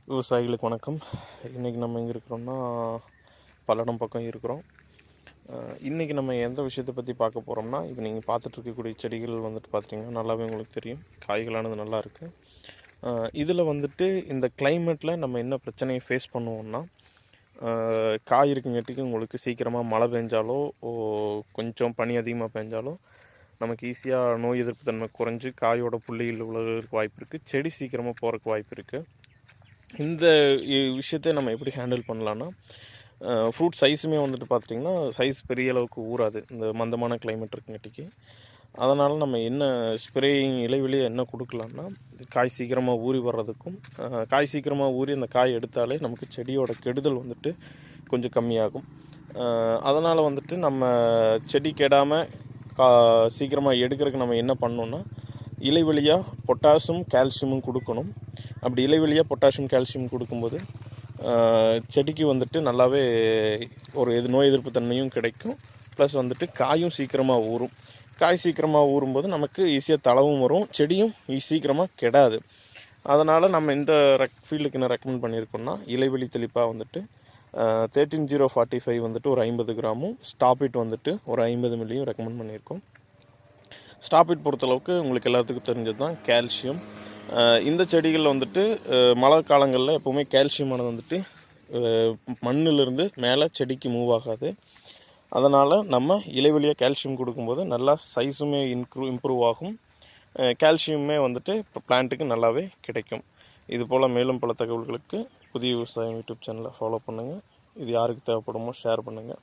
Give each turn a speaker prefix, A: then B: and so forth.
A: விவசாயிகளுக்கு வணக்கம். இன்றைக்கி நம்ம எங்கே இருக்கிறோம்னா பல்லடம் பக்கம் இருக்கிறோம். இன்றைக்கி நம்ம எந்த விஷயத்தை பற்றி பார்க்க போகிறோம்னா, இப்போ நீங்கள் பார்த்துட்ருக்கக்கூடிய செடிகள் வந்துட்டு பார்த்திங்கன்னா நல்லாவே உங்களுக்கு தெரியும், காய்களானது நல்லா இருக்குது. இதில் வந்துட்டு இந்த கிளைமேட்டில் நம்ம என்ன பிரச்சனையை ஃபேஸ் பண்ணுவோம்னா, காய் இருக்குங்காட்டிக்கு உங்களுக்கு சீக்கிரமாக மழை பெஞ்சாலோ கொஞ்சம் பனி அதிகமாக பெஞ்சாலோ நமக்கு ஈஸியாக நோய் எதிர்ப்பு தன்மை குறைஞ்சி காயோட புள்ளிகள் விழுகிறதுக்கு வாய்ப்பு இருக்குது, செடி சீக்கிரமாக போகிறதுக்கு வாய்ப்பு இருக்குது. இந்த விஷயத்தை நம்ம எப்படி ஹேண்டில் பண்ணலான்னா, ஃப்ரூட் சைஸுமே வந்துட்டு பார்த்திங்கன்னா சைஸ் பெரிய அளவுக்கு ஊறாது இந்த மந்தமான கிளைமேட் இருக்குங்காட்டிக்கு. அதனால் நம்ம என்ன ஸ்ப்ரேயிங் இலைவெளியே என்ன கொடுக்கலான்னா, காய் சீக்கிரமாக ஊறி வர்றதுக்கும், காய் சீக்கிரமாக ஊறி அந்த காய் எடுத்தாலே நமக்கு செடியோட கெடுதல் வந்துட்டு கொஞ்சம் கம்மியாகும். அதனால் வந்துட்டு நம்ம செடி கெடாமல் சீக்கிரமாக எடுக்கிறதுக்கு நம்ம என்ன பண்ணோன்னா, இலைவெளியாக பொட்டாசியம் கால்சியமும் கொடுக்கணும். அப்படி இலைவெளியாக பொட்டாசியம் கால்சியம் கொடுக்கும்போது செடிக்கு வந்துட்டு நல்லாவே ஒரு நோய் எதிர்ப்பு தன்மையும் கிடைக்கும். ப்ளஸ் வந்துட்டு காயும் சீக்கிரமாக ஊறும். காய் சீக்கிரமாக ஊறும்போது நமக்கு ஈஸியாக தளவும் வரும், செடியும் சீக்கிரமாக கெடாது. அதனால் நம்ம இந்த ஃபீல்டுக்கு என்ன ரெக்கமெண்ட் பண்ணியிருக்கோம்னா, இலைவெளி தெளிப்பாக வந்துட்டு 13045 வந்துட்டு ஒரு 50 கிராமும், ஸ்டாப்பிட் வந்துட்டு ஒரு 50 மில்லியும் ரெக்கமெண்ட் பண்ணியிருக்கோம். ஸ்டாப்பிட் பொறுத்தளவுக்கு உங்களுக்கு எல்லாத்துக்கும் தெரிஞ்சது தான் கால்சியம். இந்த செடிகளில் வந்துட்டு மழை காலங்களில் எப்போவுமே கால்சியமானது வந்துட்டு மண்ணிலிருந்து மேலே செடிக்கு மூவ் ஆகாது. அதனால் நம்ம இலைவெளியாக கால்சியம் கொடுக்கும்போது நல்லா சைஸுமே இம்ப்ரூவ் ஆகும், கால்சியமே வந்துட்டு இப்போ பிளான்ட்டுக்கு நல்லாவே கிடைக்கும். இது போல் மேலும் பல தகவல்களுக்கு புதிய விவசாயம் யூடியூப் சேனலை ஃபாலோ பண்ணுங்கள். இது யாருக்கு தேவைப்படுமோ ஷேர் பண்ணுங்கள்.